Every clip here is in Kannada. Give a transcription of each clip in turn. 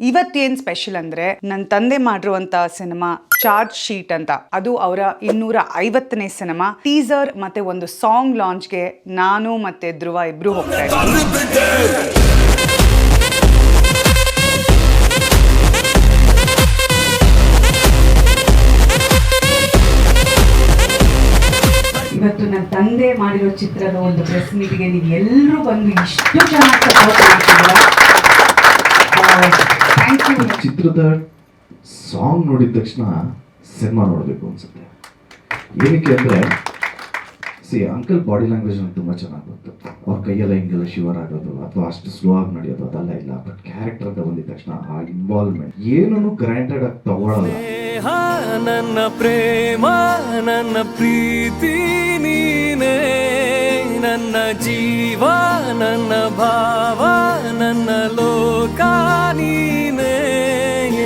ಇವತ್ತೇನ್ ಸ್ಪೆಷಲ್ ಅಂದ್ರೆ ನನ್ನ ತಂದೆ ಮಾಡಿರುವಂತ ಸಿನಿಮಾ ಚಾರ್ಜ್ ಶೀಟ್ ಅಂತ. ಅದು ಅವರ 250ನೇ ಸಿನಿಮಾ. ಟೀಸರ್ ಮತ್ತೆ ಒಂದು ಸಾಂಗ್ ಲಾಂಚ್ಗೆ ನಾನು ಮತ್ತೆ ಧ್ರುವ ಇಬ್ರು ಹೋಗ್ತಾ ಇದ್ದೀವಿ. ಇವತ್ತು ನನ್ನ ತಂದೆ ಮಾಡಿರೋ ಚಿತ್ರದ ಒಂದು ಪ್ರೆಸ್ ಮೀಟಿಗೆ ನೀವು ಎಲ್ಲರೂ ಬಂದು ಇಷ್ಟು ಚೆನ್ನಾಗಿ ಸಪೋರ್ಟ್ ಮಾಡ್ತಿದ್ದೀರಾ. Thank you. ಚಿತ್ರದ ಸಾಂಗ್ ನೋಡಿದ ತಕ್ಷಣ ಸಿನಿಮಾ ನೋಡಬೇಕು ಅನ್ಸುತ್ತೆ. ಏನಕ್ಕೆ ಅಂದರೆ ಅಂಕಲ್ ಬಾಡಿ ಲ್ಯಾಂಗ್ವೇಜ್ ನನಗೆ ತುಂಬ ಚೆನ್ನಾಗಿ ಗೊತ್ತು. ಅವ್ರ ಕೈಯೆಲ್ಲ ಹಿಂಗೆಲ್ಲ ಶಿವರ್ ಆಗೋದು ಅಥವಾ ಅಷ್ಟು ಸ್ಲೋ ಆಗಿ ನಡೆಯೋದು ಅದೆಲ್ಲ ಇಲ್ಲ. ಬಟ್ ಕ್ಯಾರೆಕ್ಟರ್ ಅಂತ ಬಂದಿದ ತಕ್ಷಣ ಆ ಇನ್ವಾಲ್ವ್ಮೆಂಟ್ ಏನೂ ಗ್ರ್ಯಾಂಟೆಡ್ ಆಗಿ ತಗೊಳ್ಳಲ್ಲ. ನನ್ನ ಪ್ರೇಮ ನನ್ನ ಪ್ರೀತಿ ನೀನೇ, ನನ್ನ ಜೀವ ನನ್ನ ಭಾವ ನನ್ನ ಲೋಕ ನೀನೇ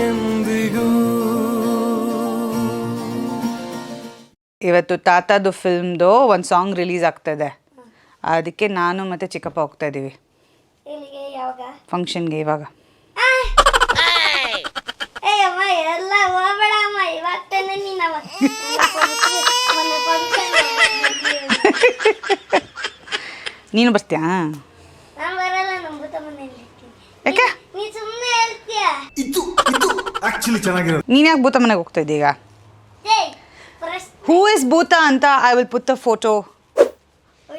ಎಂದಿಗೂ. ಇವತ್ತು ತಾತದು ಫಿಲ್ಮ್ದು ಒಂದು ಸಾಂಗ್ ರಿಲೀಸ್ ಆಗ್ತಾಯಿದೆ. ಅದಕ್ಕೆ ನಾನು ಮತ್ತು ಚಿಕ್ಕಪ್ಪ ಹೋಗ್ತಾ ಇದ್ದೀವಿ ಫಂಕ್ಷನ್ಗೆ. ಇವಾಗ ನೀನು ಬರ್ತೀಯಾ? ಯಾಕೆ ನೀನು ಯಾಕೆ ಭೂತ ಮನೆಗೆ ಹೋಗ್ತಾ ಇದ್ದೀಗ? ಹೂ ಇಸ್ ಭೂತ ಅಂತ I will put the photo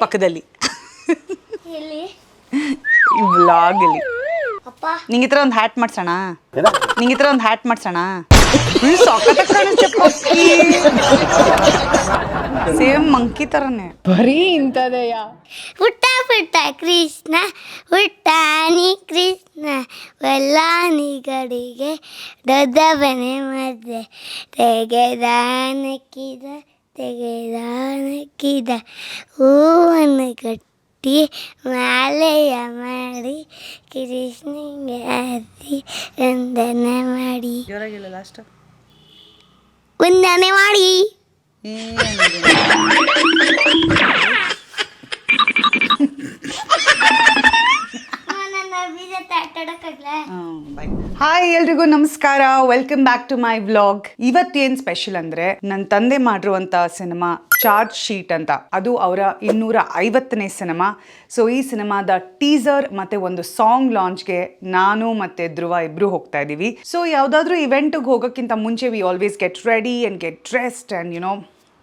ಪಕ್ಕದಲ್ಲಿ ವ್ಲಾಗ್ ಇಲ್ಲಿ. ನಿಂಗೆ ಈ ಥರ ಒಂದು ಹ್ಯಾಟ್ ಮಾಡ್ಸೋಣ? ನಿಂಗೆ ಈ ಥರ ಒಂದು ಹ್ಯಾಟ್ ಮಾಡ್ಸೋಣ? ಸೇಮ್ ಮಂಕಿ ಥರನೇ, ಬರೀ ಇಂಥದೆಯ. ಪುಟ್ಟ ಪುಟ್ಟ ಕೃಷ್ಣ ಹುಟ್ಟಾನಿ ಕೃಷ್ಣ ವಲ್ಲಾನಿ ಗಡಿಗೆ ದೊಡ್ಡವನೇ ಮಧ್ಯೆ ತೆಗೆದಾನಕ್ಕಿದ ಹೂವನ್ನು ಕಟ್ಟಿ ಮಾಲೆಯ ಮಾಡಿ ಕೃಷ್ಣನಿಗೆ ಹತ್ತಿ ವಂದನೆ ಮಾಡಿ ವಂದನೆ ಮಾಡಿ. ಹಾಯ್ ಎಲ್ರಿಗೂ ನಮಸ್ಕಾರ, welcome back to my vlog. ಇವತ್ತೇನ್ ಸ್ಪೆಷಲ್ ಅಂದ್ರೆ ನನ್ನ ತಂದೆ ಮಾಡಿರುವಂತ ಸಿನಿಮಾ ಚಾರ್ಜ್ ಶೀಟ್ ಅಂತ. ಅದು ಅವರ 250ನೇ ಸಿನಿಮಾ. ಸೊ ಈ ಸಿನಿಮಾದ ಟೀಸರ್ ಮತ್ತೆ ಒಂದು ಸಾಂಗ್ ಲಾಂಚ್ಗೆ ನಾನು ಮತ್ತೆ ಧ್ರುವ ಇಬ್ರು ಹೋಗ್ತಾ ಇದೀವಿ. ಸೊ ಯಾವ್ದಾದ್ರು ಇವೆಂಟ್ಗೆ ಹೋಗೋಕ್ಕಿಂತ ಮುಂಚೆ we always get ready and get dressed and you know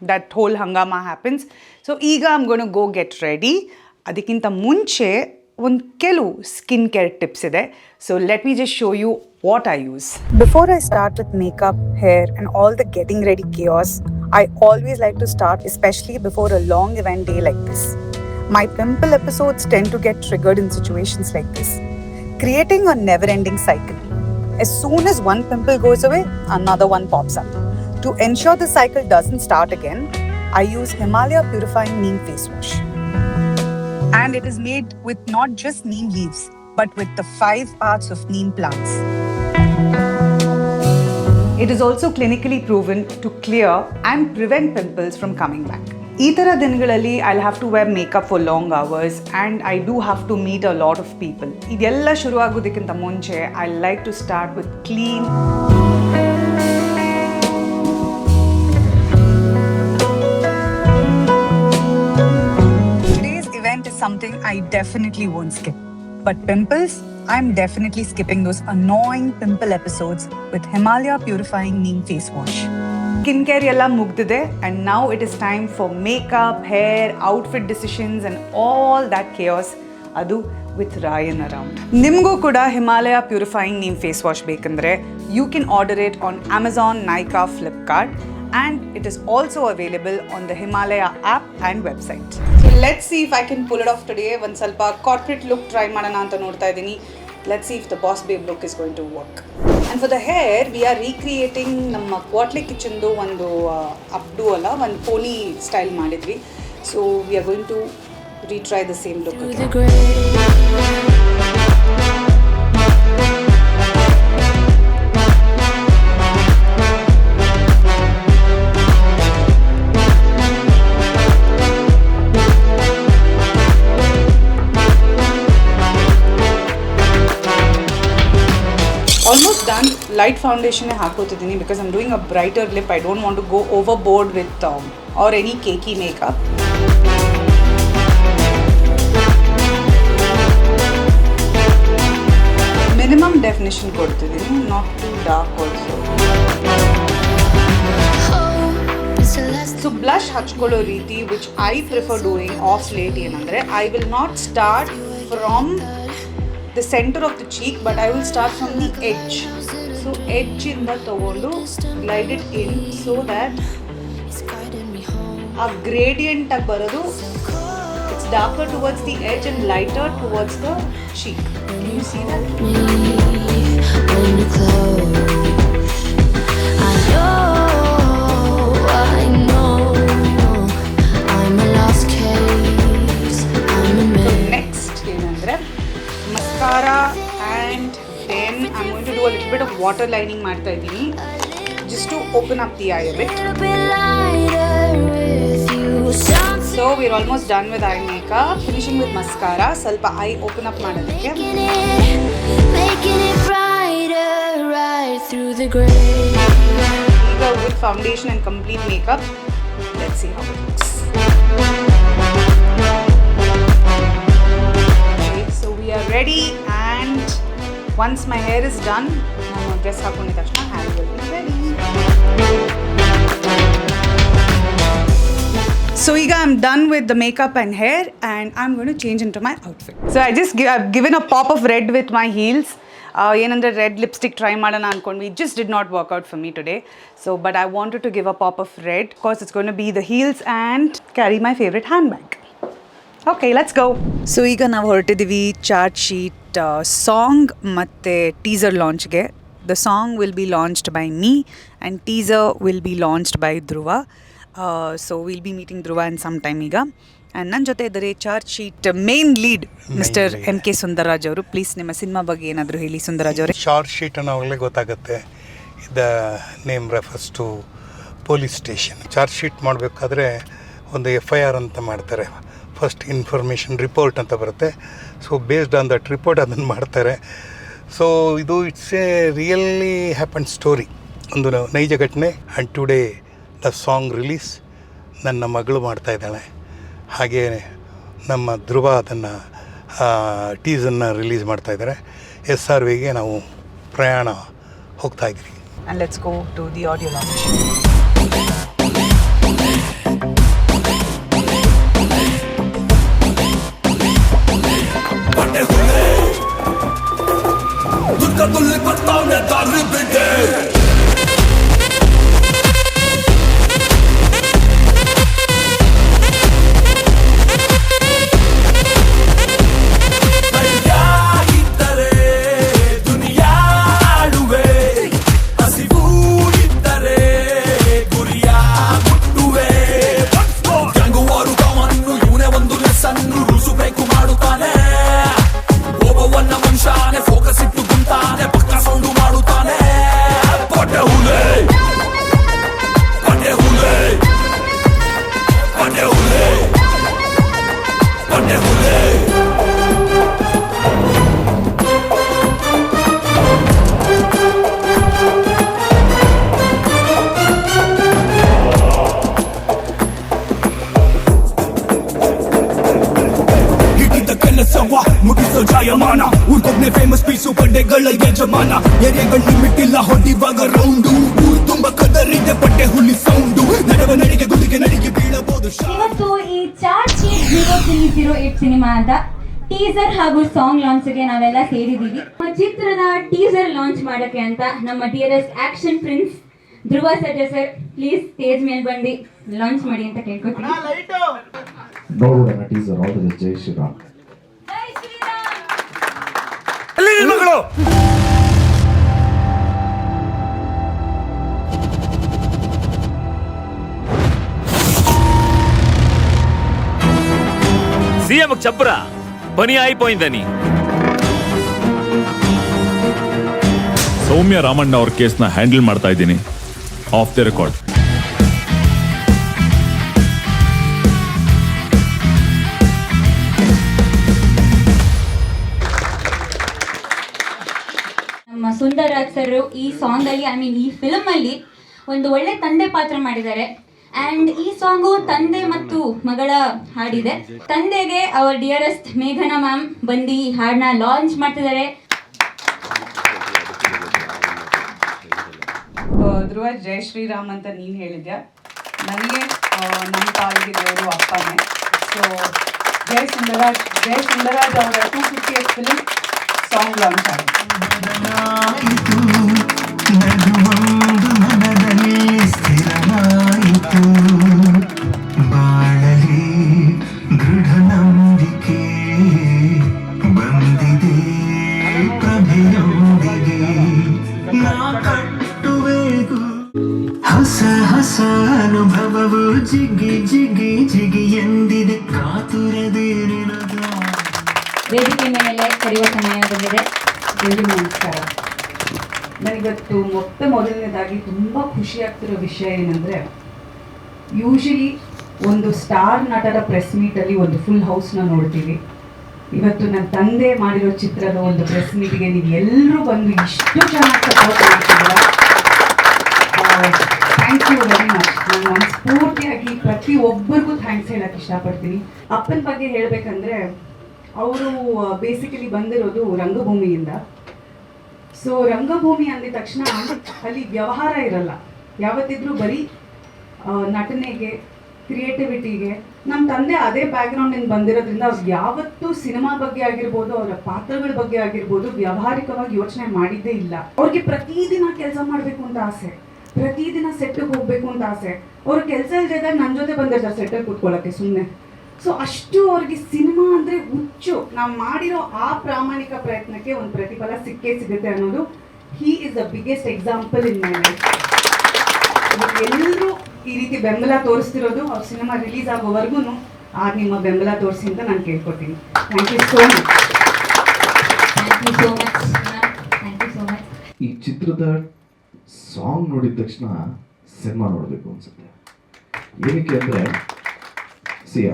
that whole hungama happens. So ಈಗ I am gonna go get ready. ಅದಕ್ಕಿಂತ ಮುಂಚೆ ಒಂದು ಕೆಲವು ಸ್ಕಿನ್ ಕೇರ್ ಟಿಪ್ಸ್ ಇದೆ. So let me just show you what I use. Before I start with makeup, hair and all the getting ready chaos, I always like to start, especially before a long event day like this. My pimple episodes tend to get triggered in situations like this, creating a never-ending cycle. As soon as one pimple goes away, another one pops up. To ensure the cycle doesn't start again, I use Himalaya Purifying Neem Face Wash. And it is made with not just neem leaves, but with the 5 parts of neem plants. It is also clinically proven to clear and prevent pimples from coming back. ಈ ಥರ ದಿನಗಳಲ್ಲಿ I'll have to wear makeup for long hours and I do have to meet a lot of people. ಇದೆಲ್ಲ ಶುರು ಆಗೋದಕ್ಕಿಂತ ಮುಂಚೆ I like to start with clean. Is something I definitely won't skip. But pimples, I'm definitely skipping those annoying pimple episodes with Himalaya Purifying Neem Face Wash. Skincare yalla mugdide and now it is time for makeup, hair, outfit decisions and all that chaos. Adu with Ryan around. Nimgu kuda Himalaya Purifying Neem Face Wash bekandre you can order it on Amazon, Nykaa, Flipkart. And it is also available on the Himalaya app and website. So let's see if I can pull it off today. One salpa corporate look try madana anta nodta idini. Let's see if the boss babe look is going to work. And for the hair, we are recreating namma Quatle kitchen do ಒಂದು updo alla one pony style ಮಾಡಿದ್ವಿ. So we are going to retry the same look again. Almost almost done. Light ಫೌಂಡೇಶನ್ನೇ ಹಾಕೋತಿದ್ದೀನಿ because I'm doing a brighter lip. I don't want to go overboard with or any cakey makeup. Minimum definition ಕೊಡ್ತಿದ್ದೀನಿ, not too dark also. So blush ಹಚ್ಕೊಳ್ಳೋ ರೀತಿ which I prefer doing of late ಏನಂದರೆ, I will not start from the centre of the cheek but I will start from the edge. So ಎಡ್ಜಿಂದ ತಗೊಂಡು glide it in so that ಆ ಗ್ರೇಡಿಯಂಟಾಗಿ ಬರೋದು. It's darker towards the edge and lighter towards the cheek. You see that? Next ಏನಂದರೆ mascara and then I am going to do a little bit of water lining ಮಾಡ್ತಾ ಇದ್ದೀನಿ just to open up the eye a bit. So we are almost done with eye makeup. Finishing with mascara, ಸ್ವಲ್ಪ ಐ ಓಪನ್ ಅಪ್ ಮಾಡೋದಕ್ಕೆ. ಈಗ with foundation and complete makeup, let's see how it looks. So we are ready, and once my hair is done, ನಾನು ಡ್ರೆಸ್ ಹಾಕೊಂಡಿದ ತಕ್ಷಣ hair will be ready. So ಈಗ I'm done with the makeup and hair, and I'm going to change into my outfit. So I've given a pop of red with my heels. ಏನಂದರೆ ರೆಡ್ ಲಿಪ್ಸ್ಟಿಕ್ ಟ್ರೈ ಮಾಡೋಣ ಅಂದ್ಕೊಂಡ್ವಿ. It just did not work out for me today. So but I wanted to give a pop of red because it's gone to be the heels and carry my favourite handbag. Okay, let's go. So ಈಗ ನಾವು ಹೊರಟಿದ್ದೀವಿ ಚಾರ್ಟ್ ಶೀಟ್ ಸಾಂಗ್ ಮತ್ತು ಟೀಸರ್ ಲಾಂಚ್ಗೆ. The song will be launched by me and teaser will be launched by Dhruva. So will be meeting Dhruva in some time ಈಗ. ಆ್ಯಂಡ್ ನನ್ನ ಜೊತೆ ಇದ್ದಾರೆ charge sheet main lead mister MK Sundararaj ಅವರು. ಪ್ಲೀಸ್ ನಿಮ್ಮ ಸಿನಿಮಾ ಬಗ್ಗೆ ಏನಾದರೂ ಹೇಳಿ ಸುಂದರರಾಜ್ ಅವರೇ. ಶಾರ್ಟ್ ಶೀಟ್ ಅನ್ನೋವಾಗಲೇ ಗೊತ್ತಾಗುತ್ತೆ. The name refers to police station. Charge sheet ಮಾಡಬೇಕಾದ್ರೆ ಒಂದು FIR ಅಂತ ಮಾಡ್ತಾರೆ. ಫಸ್ಟ್ ಇನ್ಫಾರ್ಮೇಷನ್ ರಿಪೋರ್ಟ್ ಅಂತ ಬರುತ್ತೆ. So based on that report ಅದನ್ನು ಮಾಡ್ತಾರೆ. ಸೊ ಇದು it's A really happen story, ಒಂದು ನೈಜ ಘಟನೆ. And today the song release ನನ್ನ ಮಗಳು ಮಾಡ್ತಾಯಿದ್ದಾಳೆ. ಹಾಗೇ ನಮ್ಮ ಧ್ರುವ ಅದನ್ನು ಟೀಸನ್ನು ರಿಲೀಸ್ ಮಾಡ್ತಾಯಿದ್ದಾರೆ. SRVಗೆ ನಾವು ಪ್ರಯಾಣ ಹೋಗ್ತಾಯಿದ್ದೀವಿ. And let's go to the audio launch. ಮುಗಿಸೋ ಜಾಯಮಾನ ಊರ್ಗೊಬ್ನೆ ಫೇಮಸ್ ಪೀಸು ಪಡ್ಡೆಗಳ ಯಜಮಾನ. ಎರೆಗಳ ಲಿಮಿಟ್ ಇಲ್ಲ ಹೊಡಿವಾಗ ರೌಂಡು. ಊರು ತುಂಬ ಕದರಿದೆ ಪಡ್ಡೆ ಹುಲಿ ಸೌಂಡು. ನಡವ ನಡಿಗೆ ಗುದಿಗೆ ನಡಿಗೆ ಬೀಳಬಹುದು. ಇವತ್ತು ಈ ಚಾರ್ಟ್ ಶೀಟ್ 0308 ಸಿನಿಮಾದ ಟೀಸರ್ ಹಾಗೂ ಸಾಂಗ್ ಲಾಂಚ್ಗೆ ನಾವೆಲ್ಲ ಸೇರಿದ್ದೀವಿ. ಚಿತ್ರದ ಟೀಸರ್ ಲಾಂಚ್ ಮಾಡೋಕ್ಕೆ ಅಂತ ನಮ್ಮ dearest action prince Dhruva Sarja sir please stage ಮೇಲೆ ಬಂದು ಲಾಂಚ್ ಮಾಡಿ ಅಂತ ಕೇಳ್ಕೊತೀನಿ. ನೋಡೋಣ ಟೀಸರ್. All the best. ಜೈ ಶ್ರೀರಾಮ್. ಮಗಳು సీఎం చెప్పరా పని అయిపోయిందని. ಸೌಮ್ಯ ರಾಮಣ್ಣ ಅವ್ರ ಕೇಸ್ನ ಹ್ಯಾಂಡಲ್ ಮಾಡ್ತಾ ಇದ್ದೀನಿ ಆಫ್ ದ ರೆಕಾರ್ಡ್. ನಮ್ಮ ಸುಂದರರಾಜ್ ಸರ್ ಸರ್ ಈ ಸಾಂಗಲ್ಲಿ ಈ ಫಿಲಮಲ್ಲಿ ಒಂದು ಒಳ್ಳೆ ತಂದೆ ಪಾತ್ರ ಮಾಡಿದ್ದಾರೆ. ಆ್ಯಂಡ್ ಈ ಸಾಂಗು ತಂದೆ ಮತ್ತು ಮಗಳ ಹಾಡಿದೆ. ತಂದೆಗೆ ಅವರ್ ಡಿಯರೆಸ್ಟ್ ಮೇಘನಾ ಮ್ಯಾಮ್ ಬಂದು ಈ ಹಾಡನ್ನ ಲಾಂಚ್ ಮಾಡ್ತಿದ್ದಾರೆ. ಧ್ರುವ, ಜೈ ಶ್ರೀರಾಮ್ ಅಂತ ನೀನು ಹೇಳಿದ್ಯಾ, ನನಗೆ ನಮ್ಮ ಪಾಲಿಗೆ ದೇವರು ಅಪ್ಪನೇ. ಸೊ ಜೈ ಸುಂದರಾಜ್ ಅವರ 250th ಫಿಲಿಮ್ ಸಾಂಗ್ ಲಾಂಚ್ ಆಗಿದೆ. ಹೊಸ ಅನುಭವವು ಜಿಗಿ ಜಿಗಿ ಜಿಗಿ ಎಂದಿದೆ ಕಾತುರದೇ ನಿನಗ. ವೇದಿಕೆ ಮೇಲೆ ಕರೆಯುವ ಸಮಯ ಬಂದಿದೆ. ನಮಸ್ಕಾರ. ನನಗತ್ತು ಮೊದಲನೇದಾಗಿ ತುಂಬ ಖುಷಿ ಆಗ್ತಿರೋ ವಿಷಯ ಏನಂದರೆ, ಯೂಶಲಿ ಒಂದು ಸ್ಟಾರ್ ನಟರ ಪ್ರೆಸ್ ಮೀಟಲ್ಲಿ ಒಂದು ಫುಲ್ ಹೌಸ್ನ ನೋಡ್ತೀವಿ. ಇವತ್ತು ನನ್ನ ತಂದೆ ಮಾಡಿರೋ ಚಿತ್ರದ ಒಂದು ಪ್ರೆಸ್ ಮೀಟಿಗೆ ನೀವು ಎಲ್ಲರೂ ಬಂದು ಇಷ್ಟು ಚೆನ್ನಾಗಿ ಸಪೋರ್ಟ್ ಮಾಡ್ತಿದ್ದೀರಾ. Thank you very much. ನಾನು ಮನಸ್ಫೂರ್ತಿಯಾಗಿ ಪ್ರತಿಯೊಬ್ಬರಿಗೂ ಥ್ಯಾಂಕ್ಸ್ ಹೇಳಕ್ಕೆ ಇಷ್ಟಪಡ್ತೀನಿ. ಅಪ್ಪನ ಬಗ್ಗೆ ಹೇಳಬೇಕಂದ್ರೆ, ಅವರು ಬೇಸಿಕಲಿ ಬಂದಿರೋದು ರಂಗಭೂಮಿಯಿಂದ. ಸೊ ರಂಗಭೂಮಿ ಅಂದಿದ ತಕ್ಷಣ ಅಲ್ಲಿ ವ್ಯವಹಾರ ಇರಲ್ಲ, ಯಾವತ್ತಿದ್ರೂ ಬರೀ ನಟನೆಗೆ, ಕ್ರಿಯೇಟಿವಿಟಿಗೆ. ನಮ್ಮ ತಂದೆ ಅದೇ ಬ್ಯಾಕ್ಗ್ರೌಂಡಿಂದ ಬಂದಿರೋದ್ರಿಂದ ಅವ್ರು ಯಾವತ್ತೂ ಸಿನಿಮಾ ಬಗ್ಗೆ ಆಗಿರ್ಬೋದು, ಅವರ ಪಾತ್ರಗಳ ಬಗ್ಗೆ ಆಗಿರ್ಬೋದು ವ್ಯಾವಹಾರಿಕವಾಗಿ ಯೋಚನೆ ಮಾಡಿದ್ದೇ ಇಲ್ಲ. ಅವ್ರಿಗೆ ಪ್ರತಿದಿನ ಕೆಲಸ ಮಾಡಬೇಕು ಅಂತ ಆಸೆ, ಪ್ರತಿದಿನ ಸೆಟ್ಟಿಗೆ ಹೋಗಬೇಕು ಅಂತ ಆಸೆ. ಅವ್ರ ಕೆಲಸ ಇಲ್ದಾಗ ನನ್ನ ಜೊತೆ ಬಂದಿರ್ತಾರೆ ಸೆಟ್ಟಲ್ಲಿ ಕೂತ್ಕೊಳ್ಳೋಕ್ಕೆ ಸುಮ್ಮನೆ. ಸೊ ಅಷ್ಟು ಅವ್ರಿಗೆ ಸಿನಿಮಾ ಅಂದರೆ ಹುಚ್ಚು. ನಾವು ಮಾಡಿರೋ ಆ ಪ್ರಾಮಾಣಿಕ ಪ್ರಯತ್ನಕ್ಕೆ ಒಂದು ಪ್ರತಿಫಲ ಸಿಕ್ಕೇ ಸಿಗುತ್ತೆ ಅನ್ನೋದು he is the biggest example in my life. ಎಲ್ಲರೂ ಈ ರೀತಿ ಬೆಂಬಲ ತೋರಿಸ್ತಿರೋದು ಅವ್ರ ಸಿನಿಮಾ ರಿಲೀಸ್ ಆಗೋವರೆಗೂ ನಿಮ್ಮ ಬೆಂಬಲ ತೋರಿಸಿ ಅಂತ ನಾನು ಕೇಳ್ಕೊತೀನಿ. Thank you so much. Thank you so much. Thank you so much. ಈ ಚಿತ್ರದ ಸಾಂಗ್ ನೋಡಿದ ತಕ್ಷಣ ಸಿನಿಮಾ ನೋಡಬೇಕು ಅನ್ಸುತ್ತೆ. ಏನಕ್ಕೆ ಅಂದರೆ,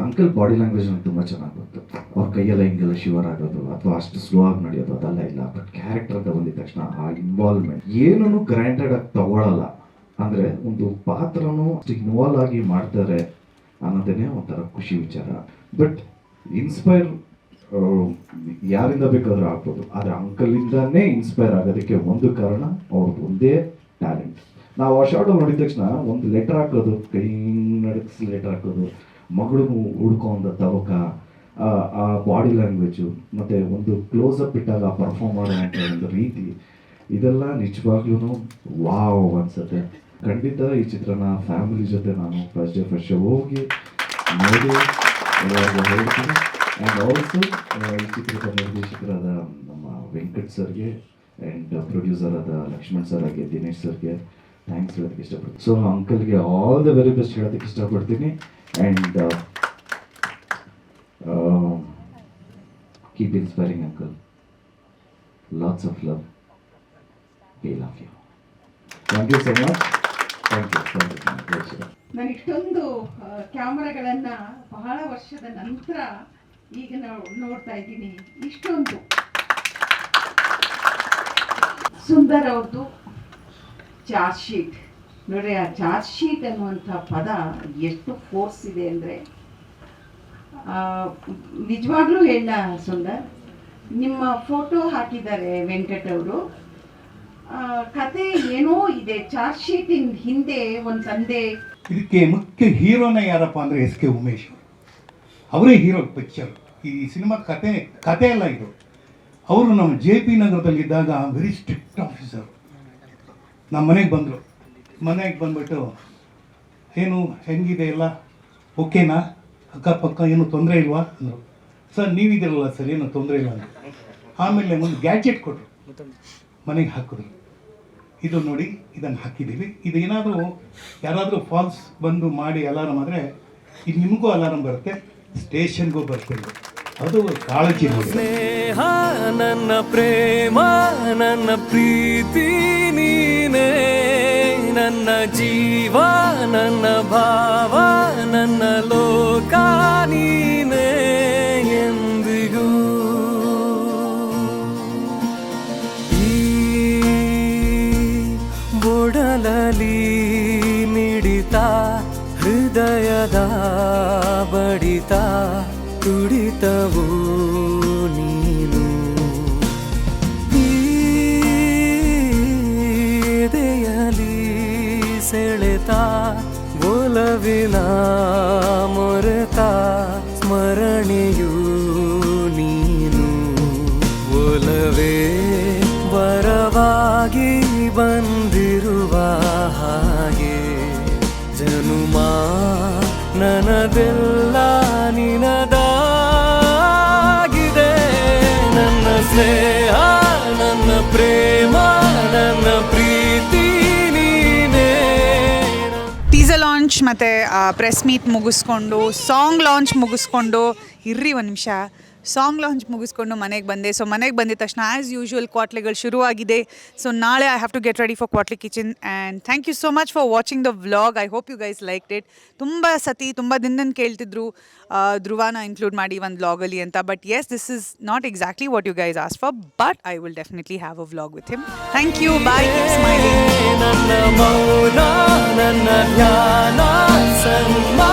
ಅಂಕಲ್ ಬಾಡಿ ಲ್ಯಾಂಗ್ವೇಜ್ ನನಗೆ ತುಂಬ ಚೆನ್ನಾಗಿ ಗೊತ್ತು. ಅವ್ರ ಕೈಯೆಲ್ಲ ಹಿಂಗೆಲ್ಲ ಶಿವರ್ ಆಗೋದು ಅಥವಾ ಅಷ್ಟು ಸ್ಲೋ ಆಗಿ ನಡೆಯೋದು ಅದೆಲ್ಲ ಇಲ್ಲ. ಬಟ್ ಕ್ಯಾರೆಕ್ಟರ್ ಅಂತ ಬಂದಿದ ತಕ್ಷಣ ಆ ಇನ್ವಾಲ್ವ್ಮೆಂಟ್ ಏನೂ ಗ್ರ್ಯಾಂಟೆಡ್ ಆಗಿ ತಗೊಳ್ಳಲ್ಲ. ಅಂದರೆ ಒಂದು ಪಾತ್ರನೂ ಅಷ್ಟು ಇನ್ವಾಲ್ವ್ ಆಗಿ ಮಾಡ್ತಾರೆ ಅನ್ನೋದೇ ಒಂಥರ ಖುಷಿ ವಿಚಾರ. ಬಟ್ ಇನ್ಸ್ಪೈರ್ ಯಾರಿಂದ ಬೇಕಾದ್ರೂ ಆಗ್ಬೋದು, ಆದರೆ ಅಂಕಲಿಂದಾನೇ ಇನ್ಸ್ಪೈರ್ ಆಗೋದಕ್ಕೆ ಒಂದು ಕಾರಣ ಅವ್ರದ್ದು ಒಂದೇ ಟ್ಯಾಲೆಂಟ್. ನಾವು ಆ ಶಾರ್ಟ್ ನೋಡಿದ ತಕ್ಷಣ ಒಂದು ಲೆಟರ್ ಹಾಕೋದು, ಕೈ ನಡಗಿಸಿ ಲೆಟರ್ ಹಾಕೋದು, ಮಗಳು ಹುಡ್ಕೊಂಡ ತವಕ, ಆ ಬಾಡಿ ಲ್ಯಾಂಗ್ವೇಜು, ಮತ್ತು ಒಂದು ಕ್ಲೋಸಪ್ ಇಟ್ಟಾಗ ಪರ್ಫಾರ್ಮ್ ಮಾಡೋ ಒಂದು ರೀತಿ, ಇದೆಲ್ಲ ನಿಜವಾಗ್ಲೂ ವಾವ್ ಅನ್ಸುತ್ತೆ. ಖಂಡಿತ ಈ ಚಿತ್ರನ ಫ್ಯಾಮಿಲಿ ಜೊತೆ ನಾನು ಫಸ್ಟ್ ಡೇ ಹೋಗಿ ನೋಡಿ ಹೇಳ್ತೀನಿ. ಆ್ಯಂಡ್ ಆಲ್ಸೋ ಈ ಚಿತ್ರದ ನಿರ್ದೇಶಕರಾದ ನಮ್ಮ ವೆಂಕಟ್ ಸರ್ಗೆ ಆ್ಯಂಡ್ ಪ್ರೊಡ್ಯೂಸರ್ ಆದ ಲಕ್ಷ್ಮಣ್ ಸರ್ ಹಾಗೆ ದಿನೇಶ್ ಸರ್ಗೆ ಥ್ಯಾಂಕ್ಸ್ ಹೇಳೋದಕ್ಕೆ ಇಷ್ಟಪಡ್ತೀನಿ. ಸೊ ಅಂಕಲ್ಗೆ ಆಲ್ ದ ವೆರಿ ಬೆಸ್ಟ್ ಹೇಳೋದಕ್ಕೆ ಇಷ್ಟಪಡ್ತೀನಿ. And keep inspiring uncle. Lots of love. We love you. Thank you so much. Thank you. ನಾನು ಇಷ್ಟೊಂದು ಕ್ಯಾಮ್ರಾಗಳನ್ನು ಬಹಳ ವರ್ಷದ ನಂತರ ಈಗ ನೋಡ್ತಾ ಇದ್ದೀನಿ. ಇಷ್ಟೊಂದು ಸುಂದರ್ ಅವ್ರದ್ದು ಚಾರ್ಜ್ ಶೀಟ್ ನೋಡ್ರಿ. ಆ ಚಾರ್ಜ್ ಶೀಟ್ ಅನ್ನುವಂಥ ಪದ ಎಷ್ಟು ಫೋರ್ಸ್ ಇದೆ ಅಂದರೆ, ನಿಜವಾಗ್ಲೂ ಹೇಳ ಸುಂದರ್, ನಿಮ್ಮ ಫೋಟೋ ಹಾಕಿದ್ದಾರೆ ವೆಂಕಟ್ ಅವರು. ಕತೆ ಏನೋ ಇದೆ. ಚಾರ್ಜ್ ಶೀಟಿನ ಹಿಂದೆ ಒಂದು ತಂದೆ. ಇದಕ್ಕೆ ಮುಖ್ಯ ಹೀರೋನೇ ಯಾರಪ್ಪ ಅಂದರೆ SK ಉಮೇಶ್ ಅವರೇ ಹೀರೋ ಪಿಕ್ಚರ್. ಈ ಸಿನಿಮಾ ಕತೆ ಎಲ್ಲ ಇದು. ಅವರು ನಮ್ಮ JP ನಗರದಲ್ಲಿದ್ದಾಗ ವೆರಿ ಸ್ಟ್ರಿಕ್ಟ್ ಆಫೀಸರ್. ನಮ್ಮ ಮನೆಗೆ ಬಂದರು. ಮನೆಗೆ ಬಂದ್ಬಿಟ್ಟು, ಏನು ಹೆಂಗಿದೆ ಎಲ್ಲ ಓಕೆನಾ, ಅಕ್ಕಪಕ್ಕ ಏನು ತೊಂದರೆ ಇಲ್ವಾ ಅಂದರು. ಸರ್ ನೀವಿದಿರಲ್ಲ ಸರ್, ಏನು ತೊಂದರೆ ಇಲ್ಲ ಅಂದರು. ಆಮೇಲೆ ಒಂದು ಗ್ಯಾಜೆಟ್ ಕೊಟ್ಟರು, ಮನೆಗೆ ಹಾಕಿದ್ರು. ಇದು ನೋಡಿ, ಇದನ್ನು ಹಾಕಿದ್ದೀವಿ. ಇದು ಏನಾದರೂ ಯಾರಾದರೂ ಫಾಲ್ಸ್ ಬಂದು ಮಾಡಿ ಅಲಾರಮ್ ಆದರೆ ಇದು ನಿಮಗೂ ಅಲಾರಮ್ ಬರುತ್ತೆ, ಸ್ಟೇಷನ್ಗೂ ಬರ್ತೀವಿ. ಅದು ಕಾಳಜಿ ನೋಡಿ. ಸ್ನೇಹ ನನ್ನ ಪ್ರೇಮ ನನ್ನ ಪ್ರೀತಿ ನೀನೇ, ನನ್ನ ಜೀವ ನನ್ನ ಭಾವ ನನ್ನ ಲೋಕ ನೀನೇ ಎಂದಿಗೂ. ಈ ಒಡಲಲಿ ಮಿಡಿತ ಹೃದಯದ ಬಡಿತ ತುಡಿತವು ನೀನು ಈ ಎದೆಯಲಿ ಸೆಳೆತ ಒಲವಿನ ಮೊರೆತ ಸ್ಮರಣೆಯು ನೀನು ಒಲವೇ ಬರವಾಗಿ ಬಂದಿರುವ ಹಾಗೆ ಜನುಮ ನನದೆಲ್ಲ ನಿನದಾಗಿದೆ ನನ್ನ ಸ್ನೇಹ ನನ್ನ ಪ್ರೇಮ ನನ್ನ ಪ್ರೀತಿ ನೀನೇ ಟೀಸರ್ ಲಾಂಚ್ ಮತ್ತು ಪ್ರೆಸ್ ಮೀಟ್ ಮುಗಿಸ್ಕೊಂಡು ಸಾಂಗ್ ಲಾಂಚ್ ಮುಗಿಸ್ಕೊಂಡು ಇರ್ರಿ ಒಂದು ನಿಮಿಷ ಸಾಂಗ್ ಲಾಂಚ್ ಮುಗಿಸ್ಕೊಂಡು ಮನೆಗೆ ಬಂದೆ. ಸೊ ಮನೆಗೆ ಬಂದಿದ ತಕ್ಷಣ ಆ್ಯಸ್ ಯೂಶ್ವಲ್ ಕ್ವಾಟ್ಲೆಗಳು ಶುರುವಾಗಿದೆ. ಸೊ ನಾಳೆ I have to get ready for Kwatle kitchen and thank you so much for watching the vlog. I hope you guys like it. ತುಂಬ ದಿನದಿಂದ ಕೇಳ್ತಿದ್ರು ಧ್ರುವನ ಇನ್ಕ್ಲೂಡ್ ಮಾಡಿ ಒಂದು ವ್ಲಾಗಲ್ಲಿ ಅಂತ. But yes, this is not exactly what you guys ask for, but I will definitely have a vlog with him. Thank you, bye, keep smiling. ನನ್ನ ಮೌನ ನನ್ನ ಧ್ಯಾನ ಸನ್ಮಾನ